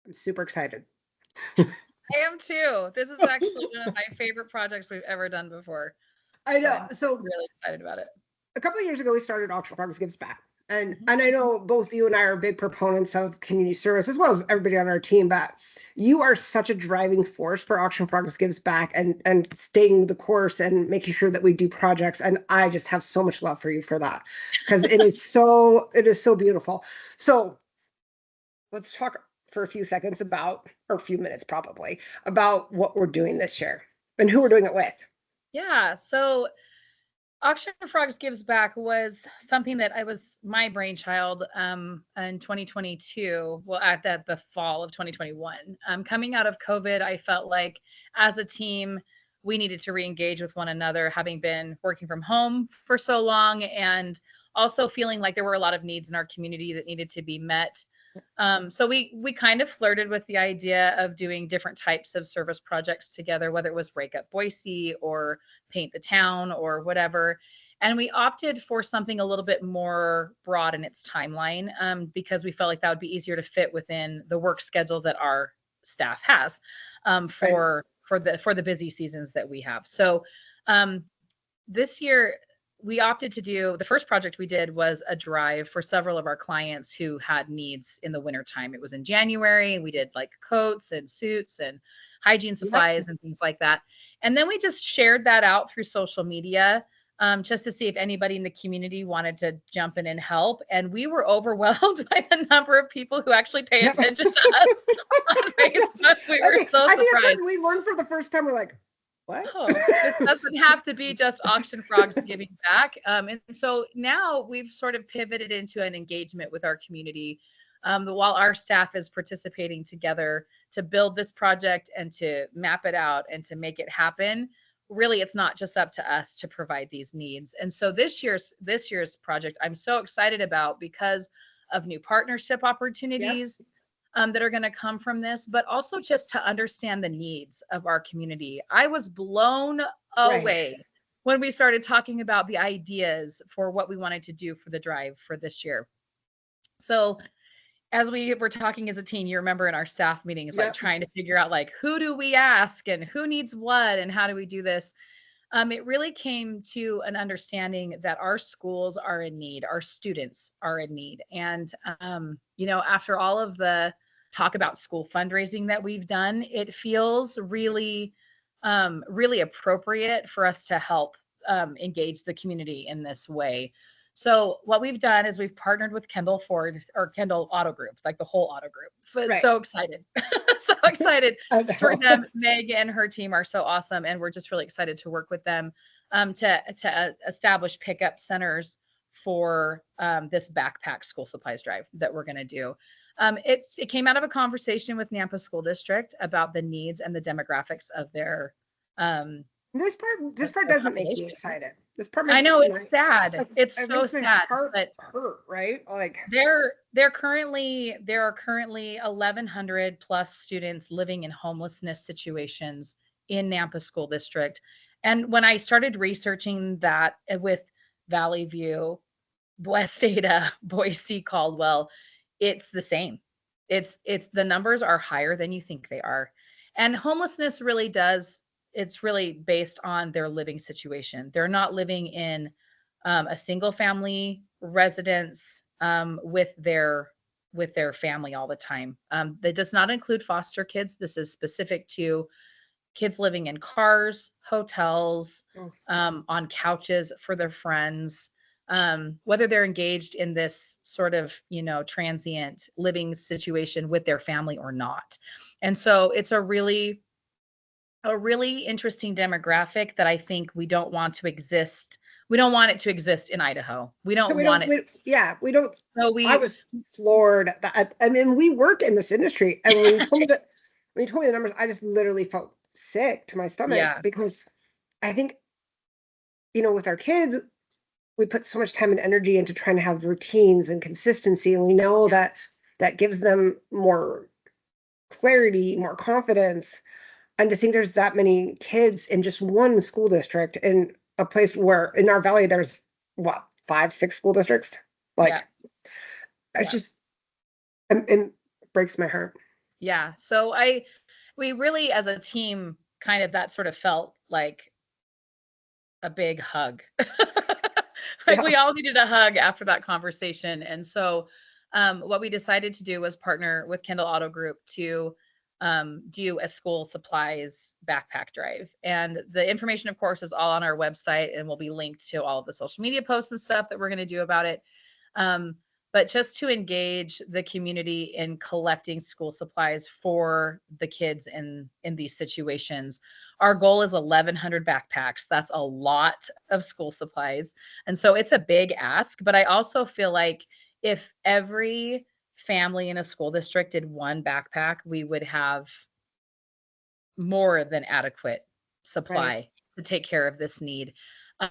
I'm super excited. I am too. This is actually one of my favorite projects we've ever done before. I So know. I'm So really excited about it. a couple of years ago, we started Auction Frogs Gives Back. And Mhm. and I know both you and I are big proponents of community service as well as everybody on our team, but you are such a driving force for Auction Frogs Gives Back and staying the course and making sure that we do projects. And I just have so much love for you for that because it is so beautiful. So let's talk for a few seconds about, or a few minutes probably, about what we're doing this year and who we're doing it with. Yeah. So Auction Frogs Gives Back was something that I was my brainchild in 2022. Well, at the fall of 2021. Coming out of COVID, I felt like as a team, we needed to re-engage with one another, having been working from home for so long, and also feeling like there were a lot of needs in our community that needed to be met. So we kind of flirted with the idea of doing different types of service projects together, whether it was Break Up Boise or Paint the Town or whatever. And we opted for something a little bit more broad in its timeline, because we felt like that would be easier to fit within the work schedule that our staff has, Right. for the busy seasons that we have. So um, this year we opted to do the first project we did was a drive for several of our clients who had needs in the wintertime. It was in January. We did like coats and suits and hygiene Yep. supplies and things like that. And then we just shared that out through social media, just to see if anybody in the community wanted to jump in and help. And we were overwhelmed by the number of people who actually pay Yep. attention to us on Facebook. We were so I think that's surprised. when we learned for the first time. We're like, what? Oh, this doesn't have to be just Auction Frogs Giving Back. And so now we've sort of pivoted into an engagement with our community, while our staff is participating together to build this project and to map it out and to make it happen. Really, it's not just up to us to provide these needs. And so this year's project, I'm so excited about because of new partnership Yep. opportunities, that are going to come from this, but also just to understand the needs of our community. I was blown Right. away when we started talking about the ideas for what we wanted to do for the drive for this year. So, as we were talking as a team, you remember in our staff meetings, like Yep. trying to figure out like who do we ask and who needs what and how do we do this. It really came to an understanding that our schools are in need, our students are in need. And, after all of the talk about school fundraising that we've done, it feels really, really appropriate for us to help engage the community in this way. So what we've done is we've partnered with Kendall Ford or Kendall Auto Group, like the whole auto group. But Right. so excited, so excited I to work know. with them. Meg and her team are so awesome, and we're just really excited to work with them, to establish pickup centers for this backpack school supplies drive that we're going to do. It came out of a conversation with Nampa School District about the needs and the demographics of um, This part their doesn't make me population. excited. This part I makes know it's my it's sad. like It's it so makes my sad, heart but hurt, right? Like, there are currently 1,100 plus students living in homelessness situations in Nampa School District. And when I started researching that with Valley View, West Ada, Boise, Caldwell, it's the same. It's the numbers are higher than you think they are. And homelessness really does, it's really based on their living situation. They're not living in a single family residence, with their family all the time. That does not include foster kids. This is specific to kids living in cars, hotels, oh, on couches for their friends, whether they're engaged in this sort of, transient living situation with their family or not. And so it's a really interesting demographic that I think we don't want to exist. We don't want it to exist in Idaho. We so don't we want don't it. we don't So I we, was floored that I mean we work in this industry and when you told me the numbers, I just literally felt sick to my stomach yeah, because I think, with our kids, we put so much time and energy into trying to have routines and consistency, and we know yeah, that gives them more clarity, more confidence. And to think there's that many kids in just one school district in a place where in our valley there's what, 5, 6 school districts? yeah, Like, it's yeah. just it breaks my heart. Yeah. So we really, as a team, kind of that sort of felt like a big hug. Like Yeah. we all needed a hug after that conversation. And so what we decided to do was partner with Kendall Auto Group to do a school supplies backpack drive. And the information, of course, is all on our website and will be linked to all of the social media posts and stuff that we're going to do about it. Um, but just to engage the community in collecting school supplies for the kids in these situations. Our goal is 1,100 backpacks. That's a lot of school supplies. And so it's a big ask, but I also feel like if every family in a school district did one backpack, we would have more than adequate Right. supply to take care of this need.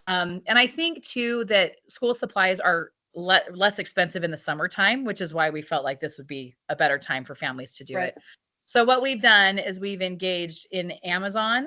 And I think too that school supplies are less expensive in the summertime, which is why we felt like this would be a better time for families to do Right. it. So what we've done is we've engaged in Amazon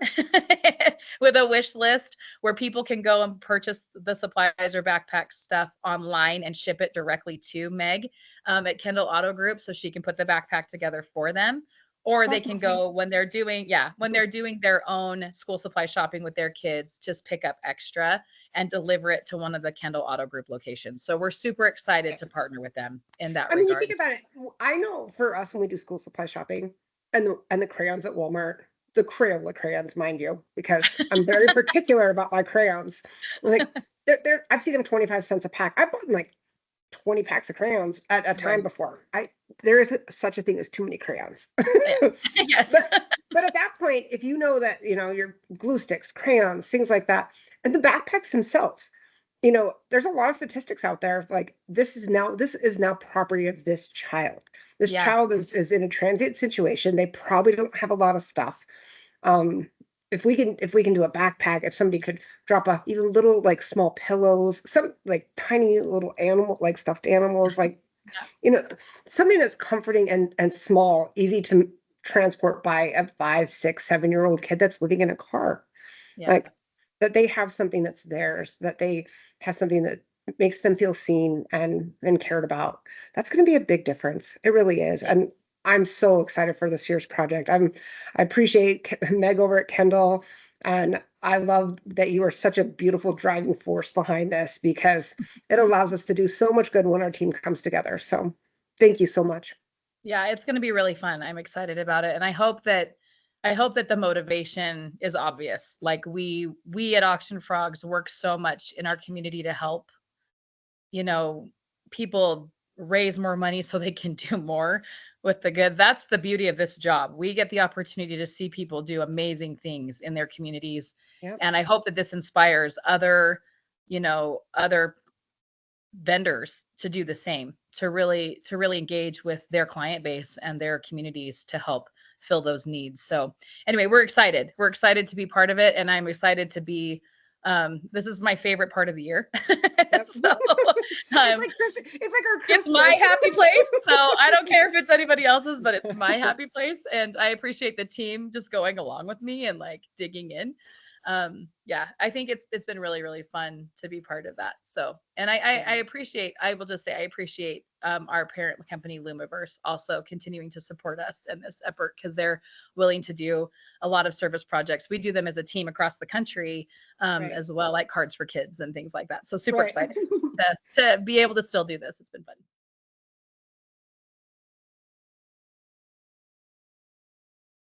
with a wish list where people can go and purchase the supplies or backpack stuff online and ship it directly to Meg at Kendall Auto Group so she can put the backpack together for them. Or they That's can awesome. go when they're doing, yeah, when they're doing their own school supply shopping with their kids, just pick up extra and deliver it to one of the Kendall Auto Group locations. So we're super excited to partner with them in that I mean, you think regards. about it. I know for us when we do school supply shopping, and the crayons at Walmart, the Crayola crayons, mind you, because I'm very particular about my crayons. Like they're I've seen them 25 cents a pack. I bought like 20 packs of crayons at a time Right. before. There is such a thing as too many crayons. Yeah. Yes. but but at that point, if you know that your glue sticks, crayons, things like that, and the backpacks themselves, there's a lot of statistics out there like this is now property of this child. This Yeah. child is in a transient situation. They probably don't have a lot of stuff. um if we can do a backpack, if somebody could drop a even little like small pillows, some like tiny little animal like stuffed animals, like Yeah. you know something that's comforting and small, easy to transport by a 5, 6, 7-year-old kid that's living in a car, Yeah. like that they have something that's theirs, that they have something that makes them feel seen and cared about. That's going to be a big difference. It really is. Yeah. And I'm so excited for this year's project. I appreciate Meg over at Kendall, and I love that you are such a beautiful driving force behind this because it allows us to do so much good when our team comes together. So thank you so much. Yeah, it's going to be really fun. I'm excited about it, and I hope that the motivation is obvious. Like we at Auction Frogs work so much in our community to help, you know, people raise more money so they can do more with the good. That's the beauty of this job. We get the opportunity to see people do amazing things in their communities, Yep. and I hope that this inspires other vendors to do the same, to really engage with their client base and their communities to help fill those needs. So anyway, we're excited to be part of it, and I'm excited to be this is my favorite part of the year. Yep. So It's um like it's like our it's Christmas. my happy place. So I don't care if it's anybody else's, but it's my happy place. And I appreciate the team just going along with me and like digging in. Yeah, I think it's been really, really fun to be part of that. So, and I will just say I appreciate our parent company Lumiverse also continuing to support us in this effort because they're willing to do a lot of service projects. We do them as a team across the country Right. as well, like Cards for Kids and things like that. So super Right. excited to be able to still do this. It's been fun.